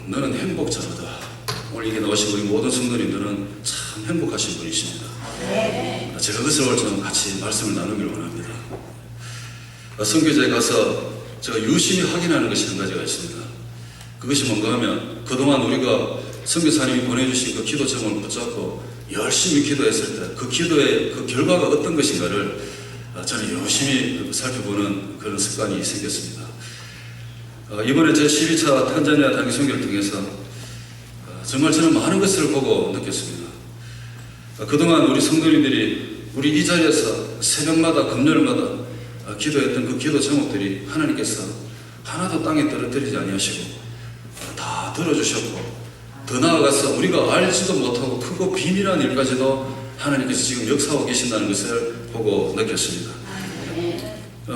너는 행복자로다. 오늘 이게 나오신 우리 모든 성도님들은 참 행복하신 분이십니다. 제가 그것을 오늘 좀 같이 말씀을 나누기를 원합니다. 선교제에 가서 제가 유심히 확인하는 것이 한 가지가 있습니다. 그것이 뭔가 하면 그동안 우리가 선교사님이 보내주신 그 기도 제목을 붙잡고 열심히 기도했을 때 그 기도의 그 결과가 어떤 것인가를 저는 열심히 살펴보는 그런 습관이 생겼습니다. 이번에 제 12차 탄자니아 단기 선교를 통해서 정말 저는 많은 것을 보고 느꼈습니다. 그동안 우리 성도님들이 우리 이 자리에서 새벽마다 금요일마다 기도했던 그 기도 제목들이 하나님께서 하나도 땅에 떨어뜨리지 아니하시고 다 들어주셨고, 더 나아가서 우리가 알지도 못하고 크고 비밀한 일까지도 하나님께서 지금 역사하고 계신다는 것을 보고 느꼈습니다.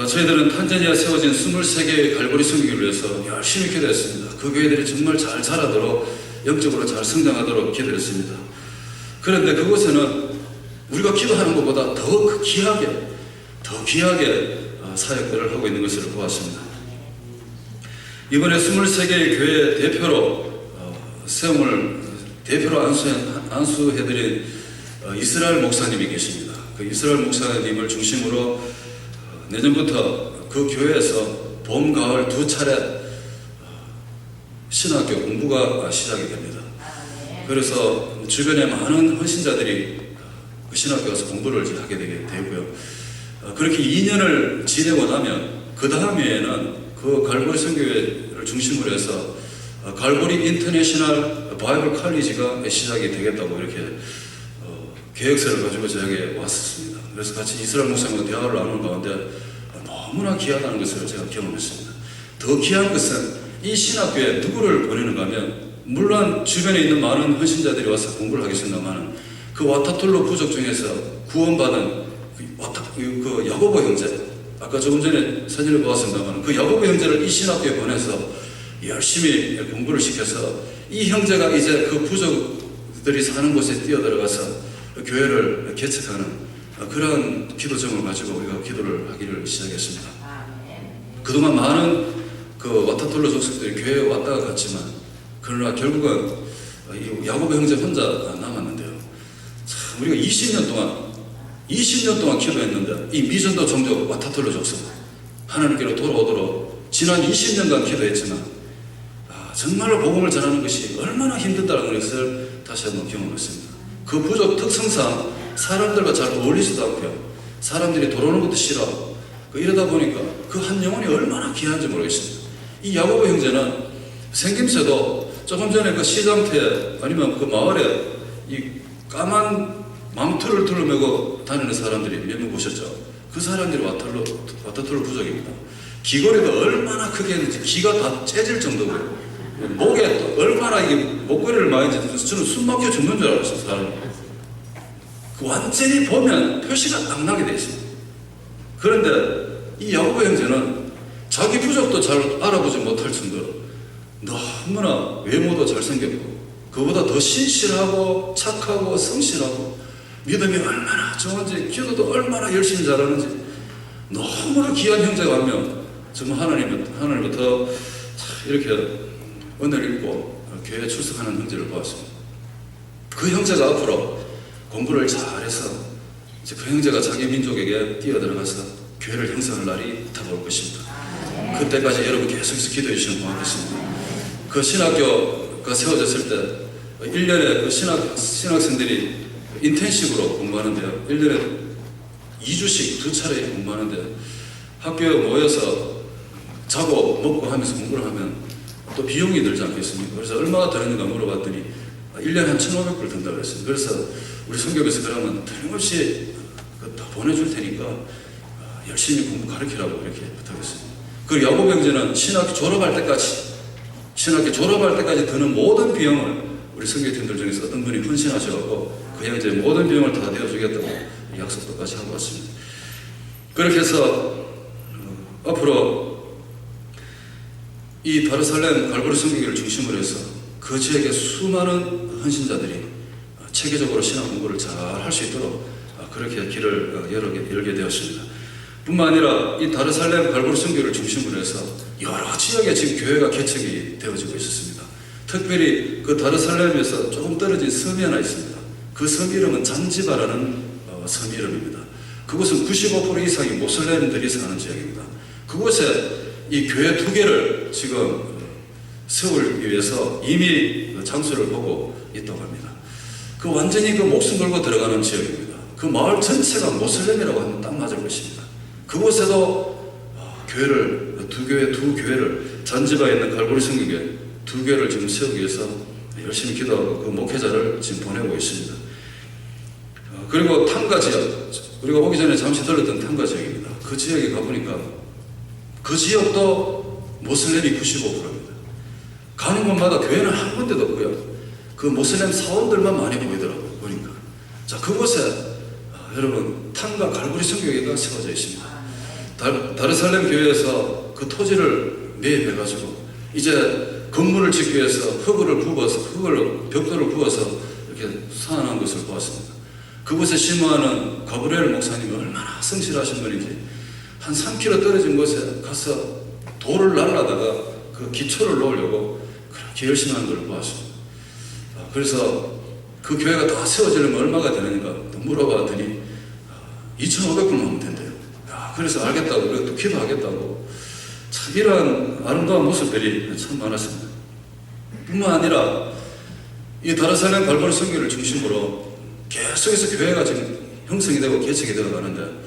저희들은 탄자니아에 세워진 23개의 갈보리 선교를 위해서 열심히 기도했습니다. 그 교회들이 정말 잘 자라도록, 영적으로 잘 성장하도록 기도했습니다. 그런데 그곳에는 우리가 기도하는 것보다 더 귀하게 사역들을 하고 있는 것을 보았습니다. 이번에 23개의 교회 대표로 안수해드린 이스라엘 목사님이 계십니다. 그 이스라엘 목사님을 중심으로 내년부터 그 교회에서 봄, 가을 두 차례 신학교 공부가 시작이 됩니다. 그래서 주변에 많은 헌신자들이 그 신학교 가서 공부를 하게 되고요. 그렇게 2년을 지내고 나면 그 다음 해에는 그 갈보리 선교회를 중심으로 해서 갈보리 인터내셔널 바이블 칼리지가 시작이 되겠다고 이렇게 계획서를 가지고 저에게 왔었습니다. 그래서 같이 이스라엘 목사님과 대화를 나누는 가운데 너무나 귀하다는 것을 제가 경험했습니다. 더 귀한 것은 이 신학교에 누구를 보내는가 하면, 물론 주변에 있는 많은 헌신자들이 와서 공부를 하겠습니다만, 그 와타톨로 부족 중에서 구원받은 그 야고보 형제, 아까 조금 전에 사진을 보았습니다만 그 야고보 형제를 이 신학교에 보내서 열심히 공부를 시켜서 이 형제가 이제 그 부족들이 사는 곳에 뛰어들어가서 교회를 개척하는 그런 기도 제목을 가지고 우리가 기도를 하기를 시작했습니다. 그동안 많은 그 와타톨로 족속들이 교회에 왔다가 갔지만, 그러나 결국은 야고보 형제 혼자 남았는데요. 참 우리가 20년 동안 기도했는데 이 미전도 종족 와타톨로 족속 하나님께로 돌아오도록 지난 20년간 기도했지만 정말로 복음을 전하는 것이 얼마나 힘들다는 것을 다시 한번 경험했습니다. 그 부족 특성상 사람들과 잘 어울리지도 않고요. 사람들이 돌아오는 것도 싫어하고, 이러다 보니까 그 한 영혼이 얼마나 귀한지 모르겠습니다. 이 야고보 형제는 생김새도 조금 전에 그 시장터에 아니면 그 마을에 이 까만 망토를 둘러매고 다니는 사람들이 몇 명 보셨죠? 그 사람들이 와타톨로 부족입니다. 귀걸이도 얼마나 크게 했는지 귀가 다 째질 정도고요. 목에 얼마나 이게 목걸이를 많이 했는지 저는 숨 막혀 죽는 줄 알았어요, 사람이. 그 완전히 보면 표시가 딱 나게 돼 있습니다. 그런데 이 야고보 형제는 자기 부족도 잘 알아보지 못할 정도로 너무나 외모도 잘생겼고, 그보다 더 신실하고 착하고 성실하고 믿음이 얼마나 좋은지, 기도도 얼마나 열심히 잘하는지 너무나 귀한 형제가 한 명, 정말 하나님부터 이렇게 은혜를 입고 교회에 출석하는 형제를 보았습니다. 그 형제가 앞으로 공부를 잘해서 이제 그 형제가 자기 민족에게 뛰어들어가서 교회를 형성할 날이 다가올 것입니다. 그때까지 여러분 계속해서 기도해 주시면 고맙겠습니다. 그 신학교가 세워졌을 때 1년에 그 신학생들이 인텐시브로 공부하는데요. 1년에 2주씩 2차례 공부하는데, 학교에 모여서 자고 먹고 하면서 공부를 하면 또 비용이 들지 않겠습니까? 그래서 얼마나 드는가 물어봤더니 1년에 한 1,500불 든다고 그랬어요. 그래서 우리 성교에서 그러면 틀림없이 다 보내줄 테니까 열심히 공부 가르치라고 이렇게 부탁했습니다. 그리고 야고보 형제는 신학교 졸업할 때까지 드는 모든 비용을 우리 성교팀들 중에서 어떤 분이 헌신하셔서 그 형제 모든 비용을 다 내어주겠다고 약속도까지 하고 왔습니다. 그렇게 해서 앞으로 이 다르살렘 갈보리 선교회를 중심으로 해서 그 지역의 수많은 헌신자들이 체계적으로 신학 공부를 잘 할 수 있도록 그렇게 길을 열게 되었습니다. 뿐만 아니라 이 다르살렘 갈보리 선교회를 중심으로 해서 여러 지역에 지금 교회가 개척이 되어지고 있었습니다. 특별히 그 다르살렘에서 조금 떨어진 섬이 하나 있습니다. 그 섬 이름은 잔지바라는 섬 이름입니다. 그곳은 95% 이상이 모슬렘들이 사는 지역입니다. 그곳에 이 교회 2개를 지금 세우기 위해서 이미 장소를 보고 있다고 합니다. 그 완전히 그 목숨 걸고 들어가는 지역입니다. 그 마을 전체가 모슬렘이라고 하면 딱 맞을 것입니다. 그곳에도 교회를 두 교회를 잔지바에 있는 갈보리 성교회 2개를 지금 세우기 위해서 열심히 기도하고 그 목회자를 지금 보내고 있습니다. 그리고 탕가 지역, 우리가 오기 전에 잠시 들렀던 탕가 지역입니다. 그 지역에 가보니까 그 지역도 모슬렘이 95%입니다. 가는 곳마다 교회는 한 군데도 없고요. 그 모슬렘 사원들만 많이 보이더라고요. 보니까. 자, 그곳에 여러분 탕가 갈보리 성교회가 세워져 있습니다. 다르살렘 교회에서 그 토지를 매입해가지고 이제 건물을 짓기 위해서 벽돌을 부어서 이렇게 사안한 것을 보았습니다. 그곳에 심호하는 가브리엘 목사님이 얼마나 성실하신 분인지 한 3km 떨어진 곳에 가서 돌을 날라다가 그 기초를 놓으려고 그렇게 열심히 하는 걸 보았습니다. 그래서 그 교회가 다 세워지려면 얼마가 되느니까 물어봤더니 2,500불만 하면 된대요. 그래서 알겠다고, 우리가 또 기도하겠다고. 참 이러한 아름다운 모습들이 참 많았습니다. 뿐만 아니라 이 다르살렘 갈보리 성교를 중심으로 계속해서 교회가 지금 형성이 되고 개척이 되어 가는데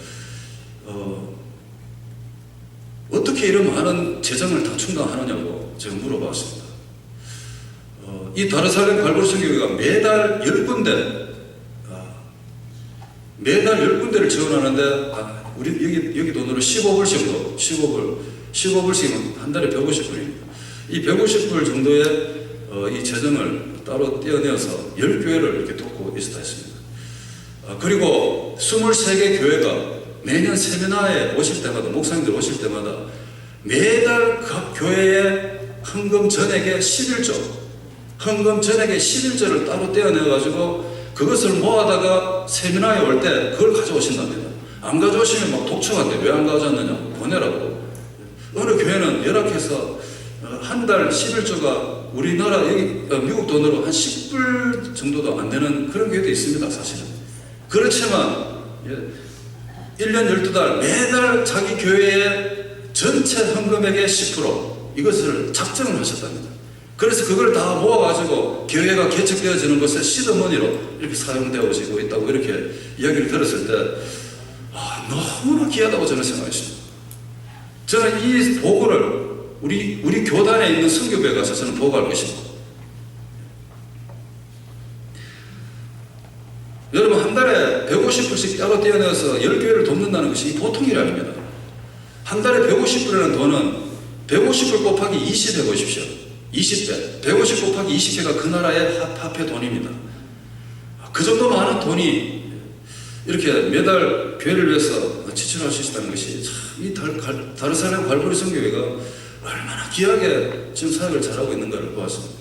어떻게 이런 많은 재정을 다 충당하느냐고 제가 물어봤습니다. 이 다르살렘 갈보리 성교회가 매달 10군데를 지원하는데 우리 여기 돈으로 15불 정도, 15불씩은 한 달에 150불입니다. 이 150불 정도의 이 재정을 따로 떼어내어서 10교회를 이렇게 돕고 있었다 했습니다. 그리고 23개 교회가 매년 세미나에 오실 때마다, 목사님들 오실 때마다 매달 각 교회의 헌금 전액의 11조를 따로 떼어내가지고 그것을 모아다가 세미나에 올 때 그걸 가져오신답니다. 안 가져오시면 막 독촉한데 왜 안 가져왔느냐고 보내라고. 어느 교회는 열악해서 한 달 11조가 우리나라 여기 미국 돈으로 한 10불 정도도 안 되는 그런 교회도 있습니다. 사실은. 그렇지만 1년 12달 매달 자기 교회의 전체 헌금액의 10% 이것을 작정을 하셨답니다. 그래서 그걸 다 모아가지고 교회가 개척되어지는 것에 시드머니로 이렇게 사용되어지고 있다고 이렇게 이야기를 들었을 때 너무나 귀하다고 저는 생각했습니다. 저는 이 보고를 우리 교단에 있는 선교부에 가서 저는 보고할 것입니다. 여러분 한 달에 150불씩 따로 떼어내서 10교회를 돕는다는 것이 보통 일이 아닙니다. 한 달에 150불이라는 돈은 150불 곱하기 20 해보십시오. 20배. 150 곱하기 20배가 그 나라의 화폐 돈입니다. 그 정도 많은 돈이 이렇게 매달 교회를 위해서 지출할 수 있다는 것이 참 이 다르살렘 갈보리 성교회가 얼마나 귀하게 지금 사역을 잘하고 있는가를 보았습니다.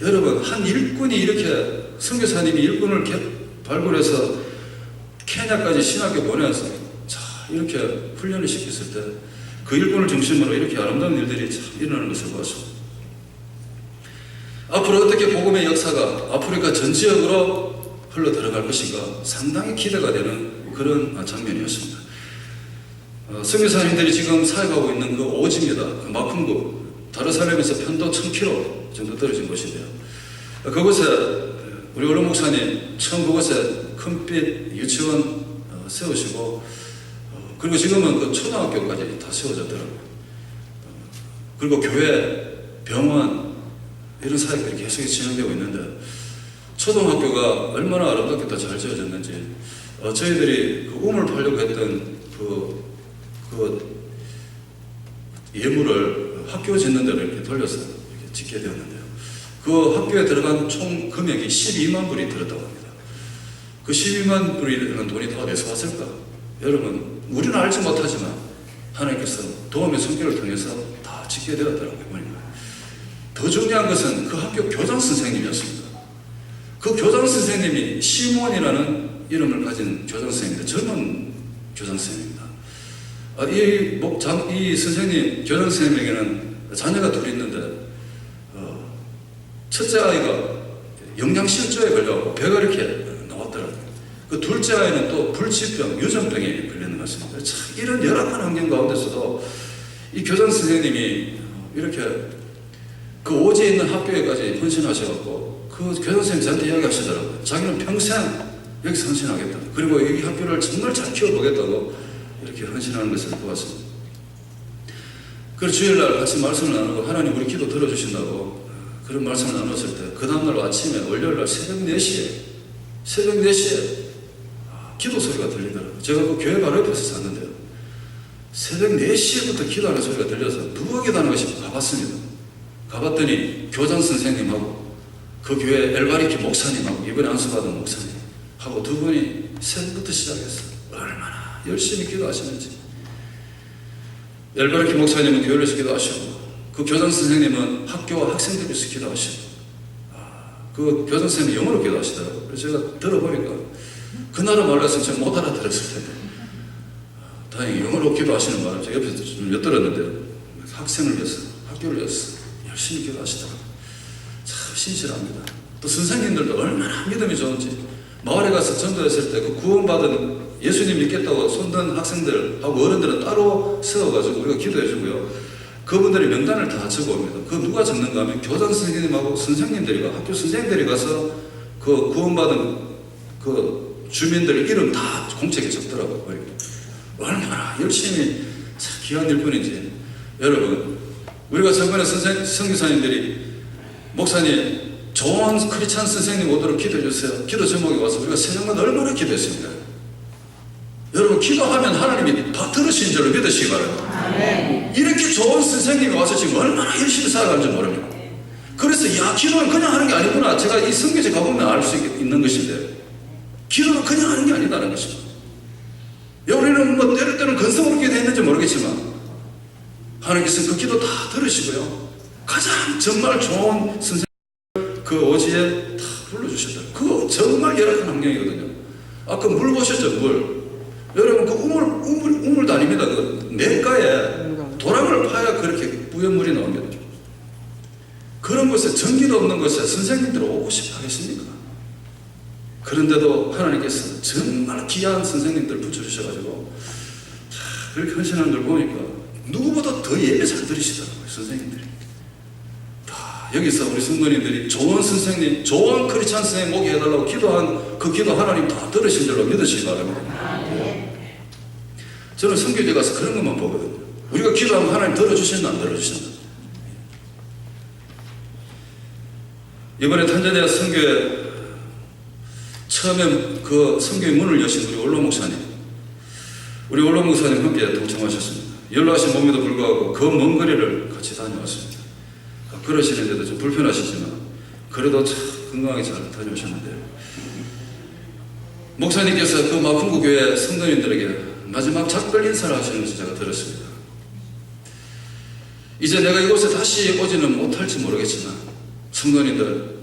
여러분 한 일꾼이 이렇게 선교사님이 일꾼을 발굴해서 케냐까지 신학교 보내서 이렇게 훈련을 시켰을 때 그 일꾼을 중심으로 이렇게 아름다운 일들이 참 일어나는 것을 보았습니다. 앞으로 어떻게 복음의 역사가 아프리카 전 지역으로 흘러 들어갈 것인가 상당히 기대가 되는 그런 장면이었습니다. 선교사님들이 지금 사역하고 있는 그 오지입니다. 그 마쿤구 다르살렘에서 편도 1000km 정도 떨어진 곳인데요. 그곳에 우리 원로 목사님 처음 그곳에 큰빛 유치원 세우시고 그리고 지금은 그 초등학교까지 다 세워졌더라고요. 그리고 교회, 병원 이런 사역들이 계속 진행되고 있는데 초등학교가 얼마나 아름답게 잘 지어졌는지 저희들이 그 우물 팔려고 했던 그 예물을 학교 짓는 데로 이렇게 돌려서 이렇게 짓게 되었는데요. 그 학교에 들어간 총 금액이 12만 불이 들었다고 합니다. 그 12만 불이라는 돈이 다 어디서 왔을까? 여러분, 우리는 알지 못하지만 하나님께서 도움의 손길을 통해서 다 짓게 되었더라고요. 보니까. 더 중요한 것은 그 학교 교장 선생님이었습니다. 그 교장 선생님이 시몬이라는 이름을 가진 교장 선생님인데 젊은 교장 선생님입니다. 이 선생님, 교장 선생님에게는 자녀가 둘이 있는데 첫째 아이가 영양실조에 걸려서 배가 이렇게 나왔더라고요. 그 둘째 아이는 또 불치병, 유전병에 걸리는 것 같습니다. 참 이런 열악한 환경 가운데서도 이 교장 선생님이 이렇게 그 오지에 있는 학교에까지 헌신하셔갖고 그 교장 선생님 저한테 이야기하시더라고요. 자기는 평생 여기서 헌신하겠다. 그리고 이 학교를 정말 잘 키워보겠다고 이렇게 헌신하는 것을 보았습니다. 그래서 주일날 같이 말씀을 나누고 하나님 우리 기도 들어주신다고 그런 말씀을 나눴을 때 그 다음날 아침에 월요일날 새벽 4시에 기도 소리가 들리더라고요. 제가 그 교회 바로 옆에서 샀는데요. 새벽 4시에부터 기도하는 소리가 들려서 누가 기도하는 것이 가봤습니다. 가봤더니 교장 선생님하고 그 교회 엘바리키 목사님하고 이번에 안수받은 목사님하고 두 분이 새벽부터 시작했어요. 얼마나 열심히 기도하시는지. 엘바리키 목사님은 교회에서 기도하시고 그 교장 선생님은 학교와 학생들에서 기도하시고 그 교장 선생님이 영어로 기도하시더라고요. 그래서 제가 들어보니까 그 나라 말로 해서 제가 못 알아들었을 텐데 다행히 영어로 기도하시는 바람에 제가 옆에서 좀 엿들었는데요. 학생을 위해서 학교를 위해서 열심히 기도하시더라고요. 참 신실합니다. 또 선생님들도 얼마나 믿음이 좋은지 마을에 가서 전도했을 때 그 구원받은 예수님 믿겠다고 손든 학생들하고 어른들은 따로 세워가지고 우리가 기도해주고요. 그분들이 명단을 다 적어옵니다. 그 누가 적는가 하면 교장 선생님하고 학교 선생님들이 가서 그 구원받은 그 주민들 이름 다 공책에 적더라고요. 얼마나 열심히 참 귀한 일뿐인지. 여러분, 우리가 저번에 선교사님들이 목사님 좋은 크리스찬 선생님 오도록 기도해 주세요. 기도 제목에 와서 우리가 새벽마다 얼마나 기도했습니까? 여러분, 기도하면 하나님이 다 들으신 줄로 믿으시기 바랍니다. 이렇게 좋은 선생님이 와서 지금 얼마나 열심히 살아가는지 모릅니다. 그래서 기도는 그냥 하는 게 아니구나. 제가 이 성경에 가보면 알 수 있는 것인데 기도는 그냥 하는 게 아니다는 것입니다. 우리는 뭐 때때로는 건성으로 기도했는지 모르겠지만 하나님께서 그 기도 다 들으시고요. 가장 정말 좋은 선생님 그 오지에 다 불러주셨다. 그거 정말 열악한 환경이거든요. 아까 물 보셨죠? 물. 여러분 그 우물도 아닙니다. 그 냇가에 도랑을 파야 그렇게 뿌연 물이 나옵니다. 그런 곳에 전기도 없는 곳에 선생님들 오고 싶어 하겠습니까? 그런데도 하나님께서 정말 귀한 선생님들 붙여주셔가지고 그렇게 헌신하는 걸 보니까 누구보다 더 예배 잘 들으시더라고요. 선생님들이 다 여기서 우리 성도님들이 좋은 선생님, 좋은 크리스찬 선생님 오게 해달라고 기도한 그 기도 하나님 다 들으신 줄로 믿으시기 바랍니다. 저는 선교제 가서 그런 것만 보거든요. 우리가 기도하면 하나님 들어주셨나 안 들어주셨나. 이번에 탄자니아 선교에 처음에 그 선교의 문을 여신 우리 원로 목사님 함께 동참하셨습니다. 연로하신 몸에도 불구하고 그 먼 거리를 같이 다녀왔습니다. 그러시는데도 좀 불편하시지만 그래도 참 건강하게 잘 다녀오셨는데요. 목사님께서 그 마풍구 교회 성도님들에게 마지막 작별 인사를 하시는 것을 제가 들었습니다. 이제 내가 이곳에 다시 오지는 못할지 모르겠지만 성도님들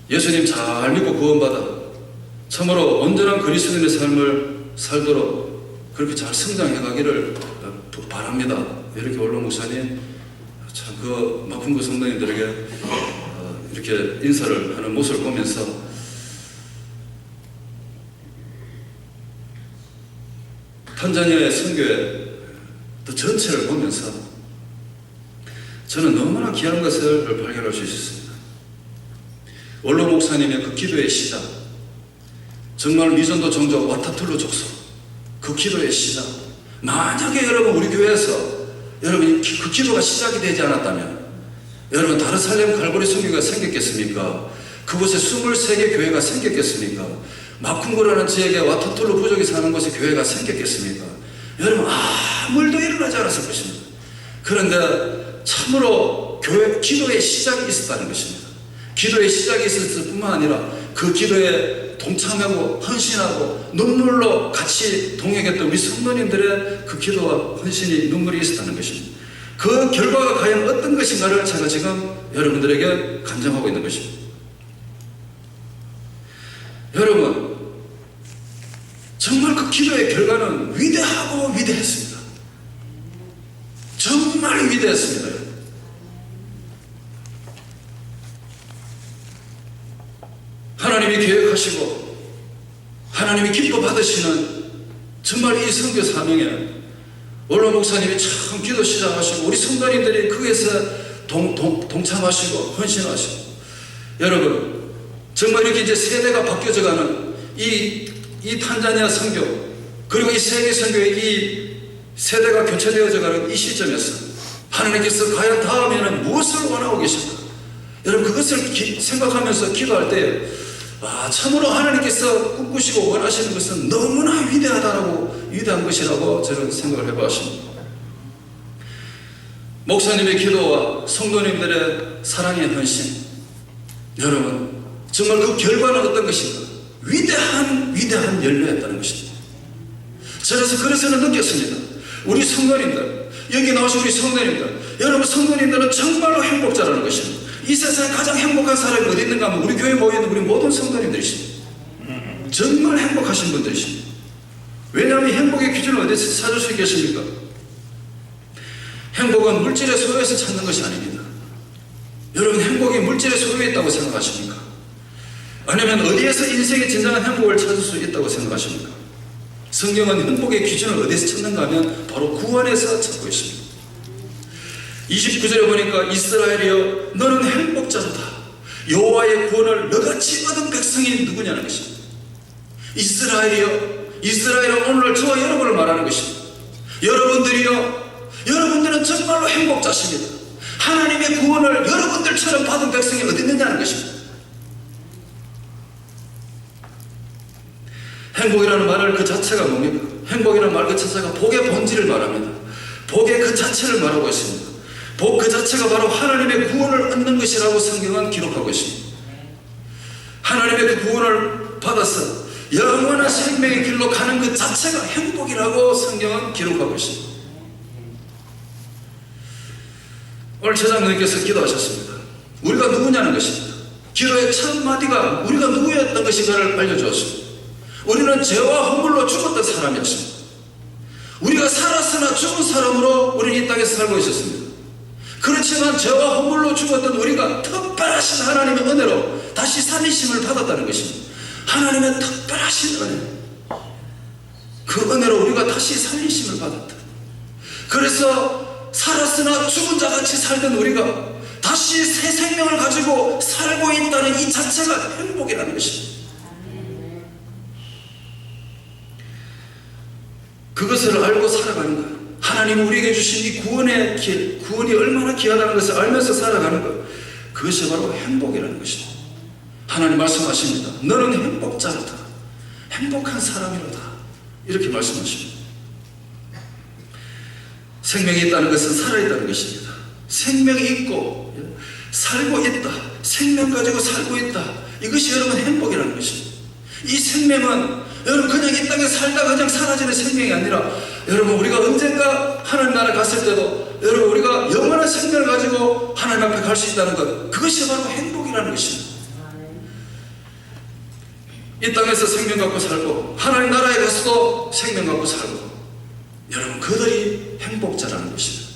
예수님 잘 믿고 구원받아 참으로 온전한 그리스도인의 삶을 살도록 그렇게 잘 성장해 가기를 바랍니다. 이렇게 원로 목사님 참 그 마풍구 성도님들에게 이렇게 인사를 하는 모습을 보면서 탄자니아의 선교의 또 전체를 보면서 저는 너무나 귀한 것을 발견할 수 있었습니다. 원로 목사님의 그 기도의 시작, 정말 미전도 종족 와타툴루 족속 그 기도의 시작, 만약에 여러분 우리 교회에서 여러분 그 기도가 시작이 되지 않았다면 여러분 다르살렘 갈보리 선교가 생겼겠습니까? 그곳에 23개 교회가 생겼겠습니까? 마쿵고라는 지역에 와타툴루 부족이 사는 곳에 교회가 생겼겠습니까? 여러분 아무 일도 일어나지 않았을 것입니다. 그런데 참으로 기도의 시작이 있었다는 것입니다. 기도의 시작이 있었을 뿐만 아니라 그 기도에 동참하고 헌신하고 눈물로 같이 동행했던 우리 성도님들의 그 기도와 헌신이 눈물이 있었다는 것입니다. 그 결과가 과연 어떤 것인가를 제가 지금 여러분들에게 간증하고 있는 것입니다. 여러분 정말 그 기도의 결과는 위대하고 위대했습니다. 정말 위대했습니다. 하나님이 계획하시고 하나님이 기뻐 받으시는 정말 이 선교 사명에 원로 목사님이 참 기도 시작하시고 우리 성도님들이 거기에서 동참하시고 헌신하시고, 여러분 정말 이렇게 이제 세대가 바뀌어져가는 이 탄자니아 선교, 그리고 이 세계 선교의 이 세대가 교체되어져가는 이 시점에서 하나님께서 과연 다음에는 무엇을 원하고 계실까? 여러분 그것을 생각하면서 기도할 때 참으로 하나님께서 꿈꾸시고 원하시는 것은 너무나 위대한 것이라고 저는 생각을 해보았습니다. 목사님의 기도와 성도님들의 사랑의 헌신, 여러분 정말 그 결과는 어떤 것인가? 위대한 열매였다는 것입니다. 그래서는 느꼈습니다. 우리 성도님들, 여기 나오신 우리 성도님들, 여러분 성도님들은 정말로 행복자라는 것입니다. 이 세상에 가장 행복한 사람이 어디 있는가 하면 우리 교회에 모여있는 우리 모든 성도님들이십니다. 정말 행복하신 분들이십니다. 왜냐하면 행복의 기준을 어디서 찾을 수 있겠습니까? 행복은 물질의 소유에서 찾는 것이 아닙니다. 여러분 행복이 물질의 소유에 있다고 생각하십니까? 아니면 어디에서 인생의 진정한 행복을 찾을 수 있다고 생각하십니까? 성경은 행복의 기준을 어디서 찾는가 하면 바로 구원에서 찾고 있습니다. 29절에 보니까 이스라엘이여 너는 행복자로다. 여호와의 구원을 너같이 얻은 백성이 누구냐는 것입니다. 이스라엘은 오늘 저와 여러분을 말하는 것입니다. 여러분들은 정말로 행복자십니다. 하나님의 구원을 여러분들처럼 받은 백성이 어디 있느냐는 것입니다. 행복이라는 말을 그 자체가 뭡니까? 행복이라는 말 그 자체가 복의 본질을 말합니다. 복의 그 자체를 말하고 있습니다. 복 그 자체가 바로 하나님의 구원을 얻는 것이라고 성경은 기록하고 있습니다. 하나님의 그 구원을 받아서 영원한 생명의 길로 가는 그 자체가 행복이라고 성경은 기록하고 있습니다. 오늘 제장님께서 기도하셨습니다. 우리가 누구냐는 것입니다. 기도의 첫 마디가 우리가 누구였던 것인가를 알려주었습니다. 우리는 죄와 허물로 죽었던 사람이었습니다. 우리가 살았으나 죽은 사람으로 우리는 이 땅에서 살고 있었습니다. 그렇지만 죄와 허물로 죽었던 우리가 특별하신 하나님의 은혜로 다시 살리심을 받았다는 것입니다. 하나님의 특별하신 은혜, 그 은혜로 우리가 다시 살리심을 받았다. 그래서 살았으나 죽은 자같이 살던 우리가 다시 새 생명을 가지고 살고 있다는 이 자체가 행복이라는 것입니다. 그것을 알고 살아가는 것, 하나님이 우리에게 주신 이 구원의 길, 구원이 얼마나 귀하다는 것을 알면서 살아가는 것, 그것이 바로 행복이라는 것입니다. 하나님 말씀하십니다. 너는 행복자로다. 행복한 사람이로다. 이렇게 말씀하십니다. 생명이 있다는 것은 살아있다는 것입니다. 생명이 있고 살고 있다. 생명 가지고 살고 있다. 이것이 여러분 행복이라는 것입니다. 이 생명은 여러분 그냥 이 땅에 살다가 그냥 사라지는 생명이 아니라, 여러분 우리가 언젠가 하나님 나라 갔을 때도 여러분 우리가 영원한 생명을 가지고 하나님 앞에 갈 수 있다는 것, 그것이 바로 행복이라는 것입니다. 이 땅에서 생명 갖고 살고 하나님 나라에 가서도 생명 갖고 살고, 여러분 그들이 행복자라는 것입니다.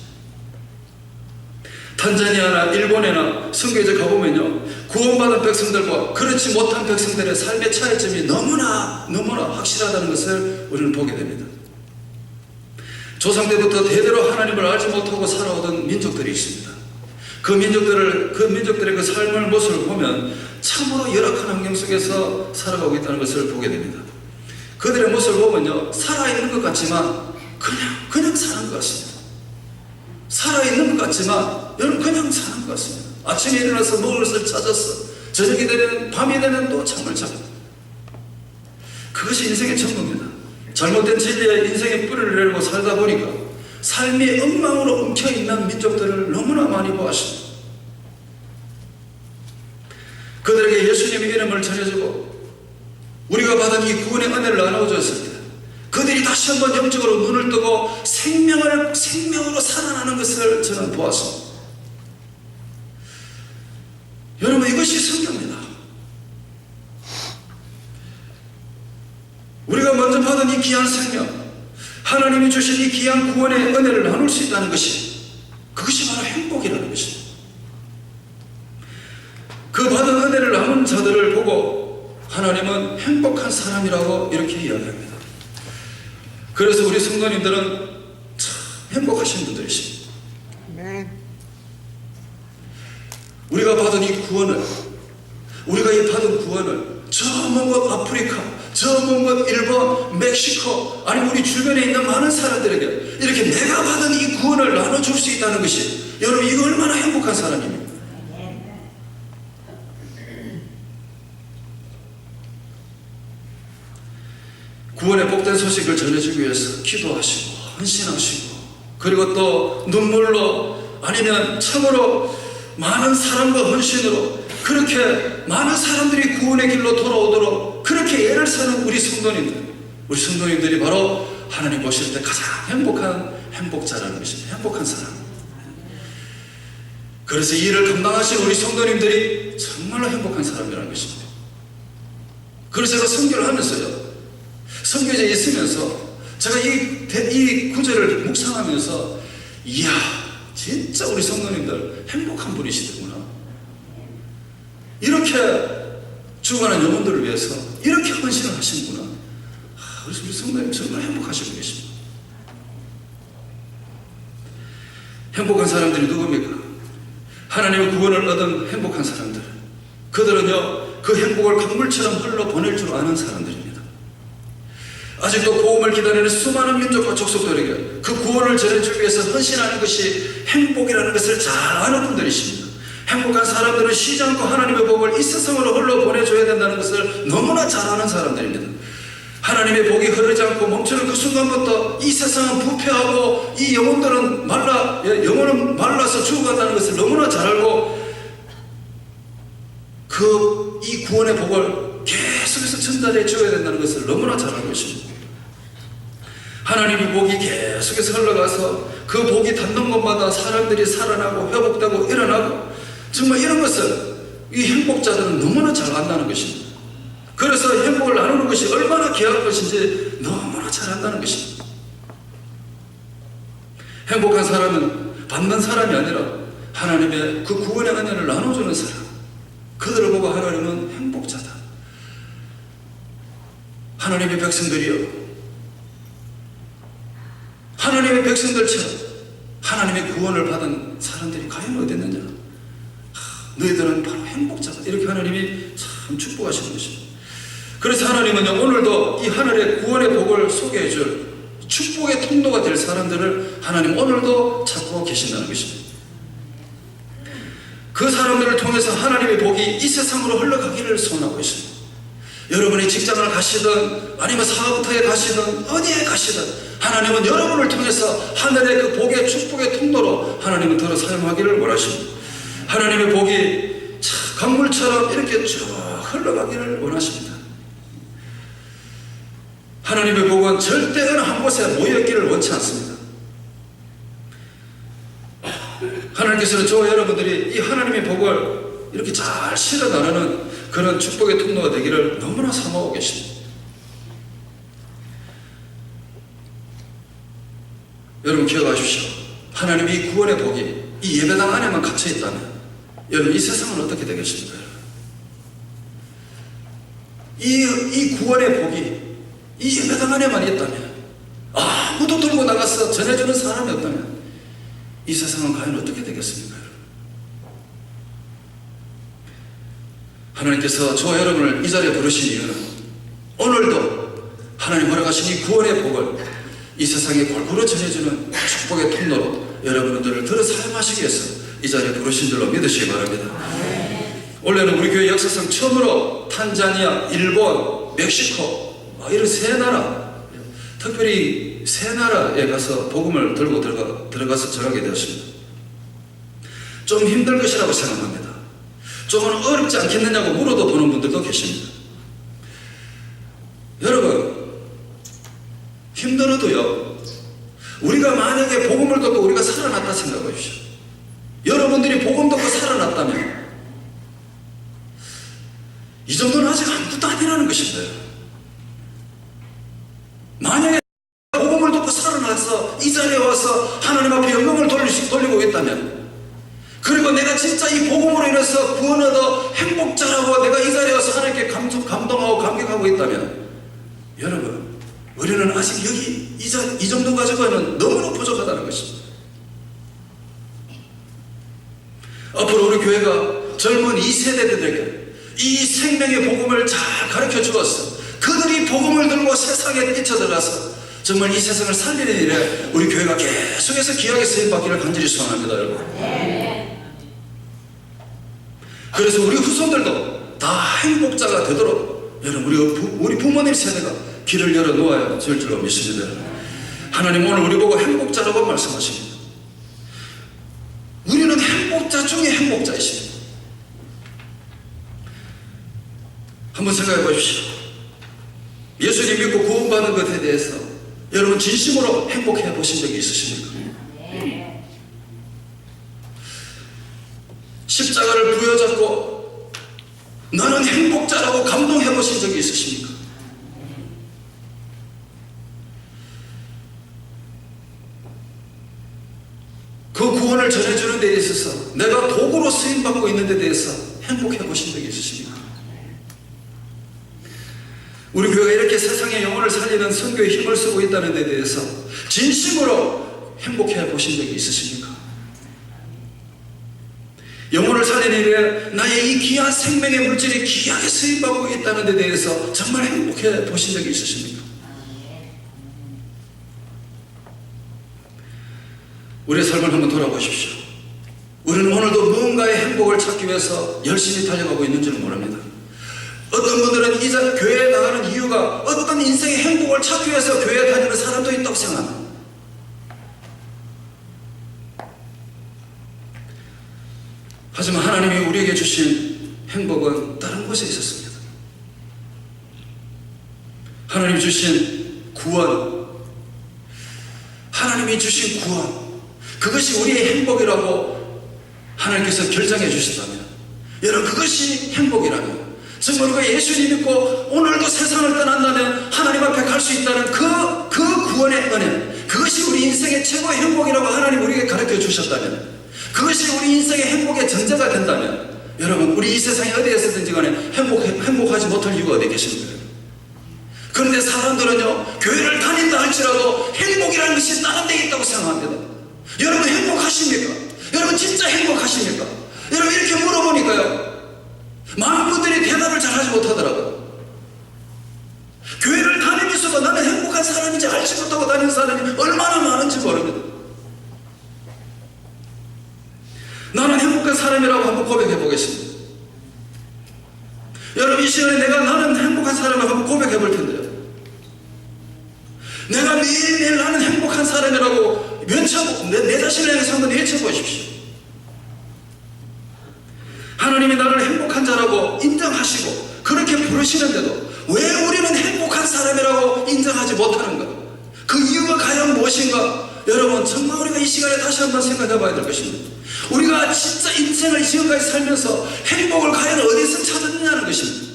탄자니아나 일본이나 선교지에 가보면요, 구원받은 백성들과 그렇지 못한 백성들의 삶의 차이점이 너무나 확실하다는 것을 우리는 보게 됩니다. 조상 때부터 대대로 하나님을 알지 못하고 살아오던 민족들이 있습니다. 그 민족들의 그 삶의 모습을 보면 참으로 열악한 환경 속에서 살아가고 있다는 것을 보게 됩니다. 그들의 모습을 보면요, 살아있는 것 같지만 그냥 사는 것 같습니다. 살아있는 것 같지만 여러분 그냥 사는 것 같습니다. 아침에 일어나서 먹을 것을 찾았어, 저녁이 되면 밤이 되면 또 잠을 자고, 그것이 인생의 전부입니다. 잘못된 진리에 인생의 뿌리를 내리고 살다 보니까 삶이 엉망으로 엉켜있는 민족들을 너무나 많이 보았습니다. 그들에게 예수님의 이름을 전해주고 우리가 받은 이 구원의 은혜를 나눠주었습니다. 그들이 다시 한번 영적으로 눈을 뜨고 생명으로 살아나는 것을 저는 보았습니다. 여러분 이것이 성경입니다. 우리가 먼저 받은 이 귀한 생명, 하나님이 주신 이 귀한 구원의 은혜를 나눌 수 있다는 것이, 그것이 바로 행복이라는 것입니다. 그 받은 은혜를 나눈 자들을 보고 하나님은 행복한 사람이라고 이렇게 이야기합니다. 그래서 우리 성도님들은 참 행복하신 분들이십니다. 우리가 받은 이 구원을, 우리가 이 받은 구원을 저 먼 곳 아프리카, 저 먼 곳 일본, 멕시코, 아니면 우리 주변에 있는 많은 사람들에게 이렇게 내가 받은 이 구원을 나눠줄 수 있다는 것이, 여러분 이거 얼마나 행복한 사람입니까? 구원의 복된 소식을 전해주기 위해서 기도하시고 헌신하시고, 그리고 또 눈물로 아니면 참으로 많은 사랑과 헌신으로 그렇게 많은 사람들이 구원의 길로 돌아오도록 그렇게 애를 쓰는 우리 성도님들이 바로 하나님 보실 때 가장 행복한 행복자라는 것입니다. 행복한 사람. 그래서 이 일을 감당하신 우리 성도님들이 정말로 행복한 사람이라는 것입니다. 그래서 제가 선교를 하면서요, 선교제에 있으면서 제가 이 구절을 묵상하면서, 이야, 진짜 우리 성도님들 행복한 분이시더구나. 이렇게 죽어가는 영혼들을 위해서 이렇게 헌신을 하시는구나. 그래서 우리 성도님 정말 행복하시고 계십니다. 행복한 사람들이 누굽니까? 하나님의 구원을 얻은 행복한 사람들. 그들은요, 그 행복을 강물처럼 흘러 보낼 줄 아는 사람들입니다. 아직도 복음을 기다리는 수많은 민족과 족속들에게 그 구원을 전해주기 위해서 헌신하는 것이 행복이라는 것을 잘 아는 분들이십니다. 행복한 사람들은 쉬지 않고 하나님의 복을 이 세상으로 흘러 보내줘야 된다는 것을 너무나 잘 아는 사람들입니다. 하나님의 복이 흐르지 않고 멈추는 그 순간부터 이 세상은 부패하고 이 영혼들은 영혼은 말라서 죽어간다는 것을 너무나 잘 알고, 이 구원의 복을 계속해서 전달해 줘야 된다는 것을 너무나 잘 알고 있습니다. 하나님의 복이 계속해서 흘러가서 그 복이 닿는 곳마다 사람들이 살아나고 회복되고 일어나고, 정말 이런 것을 이 행복자들은 너무나 잘 안다는 것입니다. 그래서 행복을 나누는 것이 얼마나 귀한 것인지 너무나 잘 안다는 것입니다. 행복한 사람은 받는 사람이 아니라 하나님의 그 구원의 은혜를 나눠주는 사람. 그들을 보고 하나님은 행복자다. 하나님의 백성들이여, 하나님의 백성들처럼 하나님의 구원을 받은 사람들이 과연 어디 있느냐? 너희들은 바로 행복자다. 이렇게 하나님이 참 축복하시는 것입니다. 그래서 하나님은요, 오늘도 이 하늘의 구원의 복을 소개해 줄 축복의 통로가 될 사람들을 하나님 오늘도 찾고 계신다는 것입니다. 그 사람들을 통해서 하나님의 복이 이 세상으로 흘러가기를 소원하고 있습니다. 여러분이 직장을 가시든 아니면 사업터에 가시든 어디에 가시든 하나님은 여러분을 통해서 하늘의 그 복의 축복의 통로로 하나님은 들어 사용하기를 원하십니다. 하나님의 복이 강물처럼 이렇게 쭉 흘러가기를 원하십니다. 하나님의 복은 절대 어느 한 곳에 모여있기를 원치 않습니다. 하나님께서는 저와 여러분들이 이 하나님의 복을 이렇게 잘 실어 나르는 그런 축복의 통로가 되기를 너무나 사모하고 계십니다. 여러분 기억하십시오. 하나님이 이 구원의 복이 이 예배당 안에만 갇혀 있다면 여러분 이 세상은 어떻게 되겠습니까? 이 구원의 복이 이 예배당 안에만 있다면, 아무도 들고 나가서 전해주는 사람이 없다면 이 세상은 과연 어떻게 되겠습니까? 하나님께서 저와 여러분을 이 자리에 부르신 이유는 오늘도 하나님 허락하신 이 구원의 복을 이 세상에 골고루 전해주는 축복의 통로로 여러분들을 들어 사용하시기 위해서 이 자리에 부르신 줄로 믿으시기 바랍니다. 원래는 우리 교회 역사상 처음으로 탄자니아, 일본, 멕시코 이런 세 나라, 특별히 세 나라에 가서 복음을 들고 들어가서 전하게 되었습니다. 좀 힘들 것이라고 생각합니다. 조금 어렵지 않겠느냐고 물어도 보는 분들도 계십니다. 여러분, 힘들어도요, 우리가 만약에 복음을 듣고 우리가 살아났다 생각해 주십시오. 여러분들이 복음 듣고 살아났다면 이 정도는 아직 아무것도 아니라는 것입니다. 만약에 복음을 듣고 살아나서 이 자리에 와서 하나님 앞에 영광을 돌리고 있다면 그리고 내가 진짜 이 복음으로 인해서 구원 얻어 행복자라고 내가 이 자리에 와서 하나님께 감동하고 감격하고 있다면, 여러분, 우리는 아직 여기 이 정도 가지고는 너무나 부족하다는 것입니다. 앞으로 우리 교회가 젊은 2세대들에게 이 생명의 복음을 잘 가르쳐 주었어. 그들이 복음을 들고 세상에 뛰쳐들어가서 정말 이 세상을 살리는 일에 우리 교회가 계속해서 귀하게 쓰임받기를 간절히 소원합니다, 여러분. 그래서 우리 후손들도 다 행복자가 되도록 여러분, 우리 부모님 세대가 길을 열어 놓아야 될 줄로 믿습니다. 하나님 오늘 우리 보고 행복자라고 말씀하십니다. 우리는 행복자 중에 행복자이십니다. 한번 생각해 보십시오. 예수님 믿고 구원받은 것에 대해서 여러분 진심으로 행복해 보신 적이 있으십니까? 십자가를 부여잡고 나는 행복자라고 감동해 보신 적이 있으십니까? 그 구원을 전해주는 데 있어서 내가 도구로 쓰임받고 있는 데 대해서 행복해 보신 적이 있으십니까? 우리 교회가 이렇게 세상의 영혼을 살리는 선교에 힘을 쓰고 있다는 데 대해서 진심으로 행복해 보신 적이 있으십니까? 영혼을 살리는 일에 나의 이 귀한 생명의 물질이 귀하게 쓰임받고 있다는 데 대해서 정말 행복해 보신 적이 있으십니까? 우리의 삶을 한번 돌아보십시오. 우리는 오늘도 무언가의 행복을 찾기 위해서 열심히 달려가고 있는 줄은 모릅니다. 어떤 분들은 이 교회에 나가는 이유가 어떤 인생의 행복을 찾기 위해서 교회에 다니는 사람도 있다고 생각합니다. 하지만 하나님이 우리에게 주신 행복은 다른 곳에 있었습니다. 하나님이 주신 구원, 하나님이 주신 구원, 그것이 우리의 행복이라고 하나님께서 결정해 주신다면, 여러분, 그것이 행복이라면, 정말 우리가 예수님 믿고 오늘도 세상을 떠난다면 하나님 앞에 갈 수 있다는 그 구원의 은혜, 그것이 우리 인생의 최고의 행복이라고 하나님 우리에게 가르쳐 주셨다면, 그것이 우리 인생의 행복의 전제가 된다면, 여러분, 우리 이 세상에 어디에서든지 간에 행복하지 못할 이유가 어디 계십니까? 그런데 사람들은요, 교회를 다닌다 할지라도 행복이라는 것이 다른 데 있다고 생각합니다. 여러분, 행복하십니까? 여러분, 진짜 행복하십니까? 여러분, 이렇게 물어보니까요, 많은 분들이 대답을 잘하지 못하더라고요. 교회를 다니면서도 나는 행복한 사람인지 알지 못하고 다니는 사람이 얼마나 많은지 모릅니다. 나는 행복한 사람이라고 한번 고백해 보겠습니다. 여러분, 이 시간에 나는 행복한 사람이라고 한번 고백해 볼 텐데요, 내가 매일매일 나는 행복한 사람이라고 내 자신을 향해서 한번 외쳐보십시오. 하나님이 나를 행복한 자라고 인정하시고 그렇게 부르시는데도 왜 우리는 행복한 사람이라고 인정하지 못하는가? 그 이유가 과연 무엇인가? 여러분, 정말 우리가 이 시간에 다시 한번 생각해 봐야 될 것입니다. 우리가 진짜 인생을 지금까지 살면서 행복을 과연 어디서 찾았느냐는 것입니다.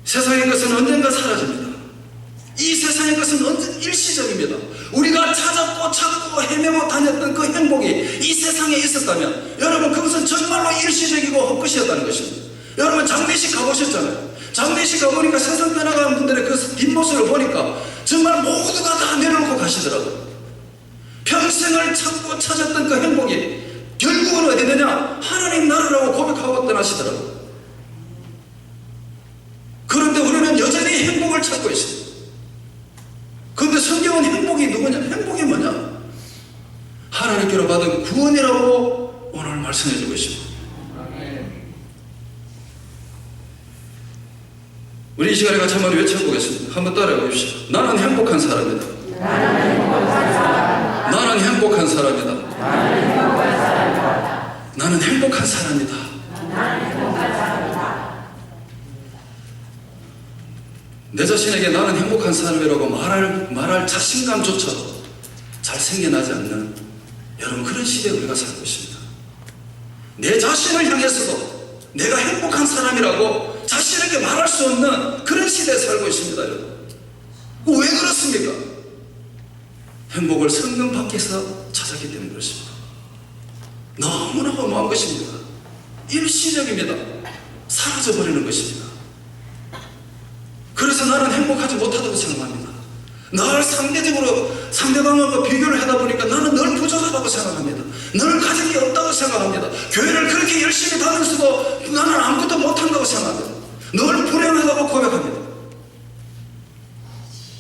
세상의 것은 언젠가 사라집니다. 이 세상의 것은 일시적입니다. 우리가 찾고 헤매고 다녔던 그 행복이 이 세상에 있었다면, 여러분, 그것은 정말로 일시적이고 헛것이었다는 것입니다. 여러분, 장례식 가보셨잖아요. 장례식 가보니까 세상 떠나가는 분들의 그 뒷모습을 보니까 정말 모두가 다 내려놓고 가시더라고요. 평생을 찾고 찾았던 그 행복이 결국은 어디 있느냐? 하나님 나라라고 고백하고 떠나시더라고요. 그런데 우리는 여전히 행복을 찾고 있습니다. 그런데 성경은 행복이 누구냐? 행복이 뭐냐? 하나님께로 받은 구원이라고 오늘 말씀해 주고 있습니다. 우리 이 시간에 같이 한번 외쳐보겠습니다. 한번 따라해 보십시오. 나는 행복한 사람이다. 나는 행복한 사람이다. 나는 행복한 사람이다. 나는 행복한 사람이다. 내 자신에게 나는 행복한 사람이라고 말할 자신감조차도 잘 생겨나지 않는, 여러분, 그런 시대에 우리가 살고 있습니다. 내 자신을 향해서도 내가 행복한 사람이라고 자신에게 말할 수 없는 그런 시대에 살고 있습니다, 여러분. 왜 그렇습니까? 행복을 성경 밖에서 찾았기 때문에 그렇습니다. 너무나 허무한 것입니다. 일시적입니다. 사라져버리는 것입니다. 그래서 나는 행복하지 못하다고 생각합니다. 늘 상대방과 비교를 하다 보니까 나는 늘 부족하다고 생각합니다. 늘 가진 게 없다고 생각합니다. 교회를 그렇게 열심히 다녔어도 나는 아무것도 못한다고 생각합니다. 늘 불행하다고 고백합니다.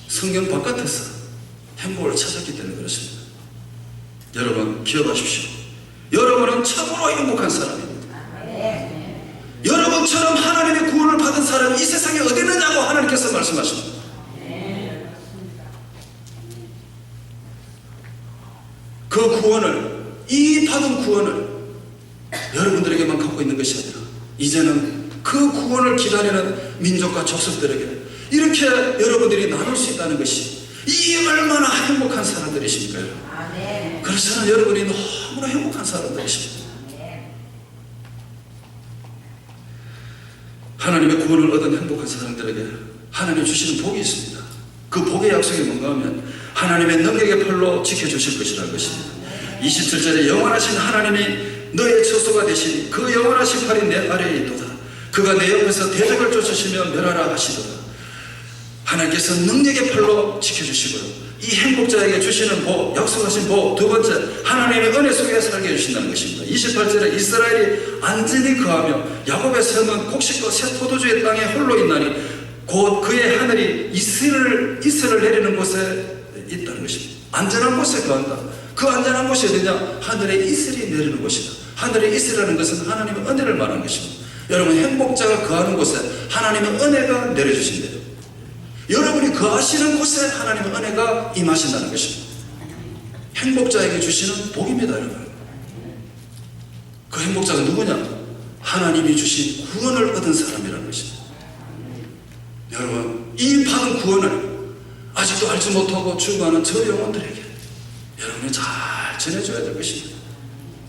성경 바깥에서 행복을 찾았기 때문에 그렇습니다. 여러분 기억하십시오. 여러분은 참으로 행복한 사람입니다. 여러분처럼 하나님의 구원을 받은 사람이 이 세상에 어디 있느냐고 하나님께서 말씀하십니다. 그 구원을, 이 받은 구원을 여러분들에게만 갖고 있는 것이 아니라 이제는 그 구원을 기다리는 민족과 족속들에게 이렇게 여러분들이 나눌 수 있다는 것이 이 얼마나 행복한 사람들이십니까? 그래서 저는 여러분이 너무나 행복한 사람들이십니다. 하나님의 구원을 얻은 행복한 사람들에게 하나님 주시는 복이 있습니다. 그 복의 약속이 뭔가 하면 하나님의 능력의 팔로 지켜주실 것이라는 것입니다. 27절에 영원하신 하나님이 너의 처소가 되시니 그 영원하신 팔이 내 아래에 있도다. 그가 내 옆에서 대적을 쫓으시며 멸하라 하시도다. 하나님께서 능력의 팔로 지켜주시고요. 이 행복자에게 주시는 복, 약속하신 복, 두 번째 하나님의 은혜 속에 살게 해주신다는 것입니다. 28절에 이스라엘이 안전히 거하며 야곱의 성은 곡식과 새 포도주의 땅에 홀로 있나니 곧 그의 하늘이 이슬을 내리는 곳에 있다는 것입니다. 안전한 곳에 거한다. 그 안전한 곳이 어디냐? 하늘에 이슬이 내리는 곳이다. 하늘에 이슬이라는 것은 하나님의 은혜를 말하는 것입니다. 여러분 행복자가 거하는 곳에 하나님의 은혜가 내려주신대요. 여러분이 거하시는 곳에 하나님의 은혜가 임하신다는 것입니다. 행복자에게 주시는 복입니다. 여러분. 그 행복자가 누구냐? 하나님이 주신 구원을 얻은 사람이라는 것입니다. 여러분 이 받은 구원을 아직도 알지 못하고 죽어가는 저 영혼들에게 여러분이 잘 전해줘야 될 것입니다.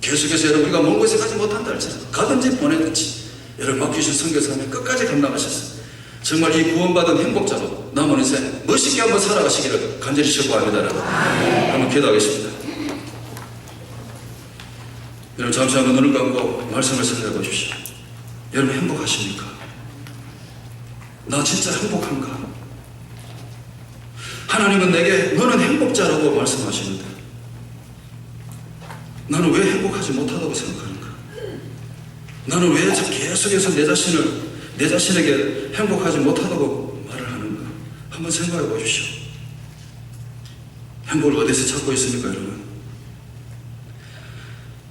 계속해서 여러분 우리가 먼 곳에 가지 못한다 할지라도 가든지 보내든지 여러분 맡기신 선교사님 끝까지 감당하셨습니다. 정말 이 구원받은 행복자로 남은 인생 멋있게 한번 살아가시기를 간절히 축복합니다. 여러분 한번 기도하겠습니다. 여러분 잠시 한번 눈을 감고 말씀을 생각해 보십시오. 여러분 행복하십니까? 나 진짜 행복한가? 하나님은 내게 너는 행복자라고 말씀하시는데 나는 왜 행복하지 못하다고 생각하는가? 나는 왜 계속해서 내 자신에게 행복하지 못하다고 말을 하는가? 한번 생각해 보십시오. 행복을 어디서 찾고 있습니까, 여러분?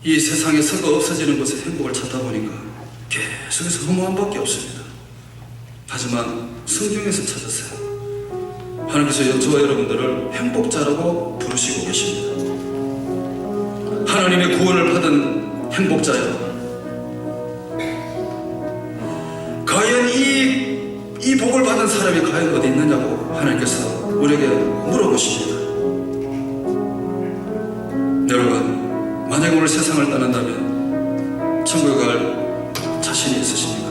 이 세상에 서거 없어지는 곳에 행복을 찾다 보니까 계속해서 허무함밖에 없습니다. 하지만 성경에서 찾았어요. 하나님께서 저와 여러분들을 행복자라고 부르시고 계십니다. 하나님의 구원을 받은 행복자여, 과연 이 복을 받은 사람이 과연 어디 있느냐고 하나님께서 우리에게 물어보십니다. 여러분 만약 오늘 세상을 떠난다면 천국에 갈 자신이 있으십니까?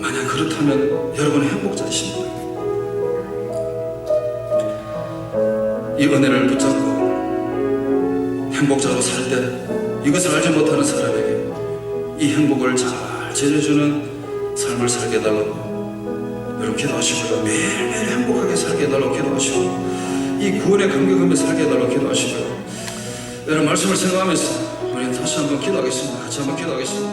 만약 그렇다면 여러분은 행복자이십니다. 이 은혜를 붙잡고 행복자로 살 때 이것을 알지 못하는 사람에게 이 행복을 잘 전해주는 삶을 살게 해달라고 여러분 기도하시고요. 매일매일 행복하게 살게 해달라고 기도하시고 이 구원의 감격하며 살게 해달라고 기도하시고요. 여러분 말씀을 생각하면서 우리 다시 한번 기도하겠습니다. 같이 한번 기도하겠습니다.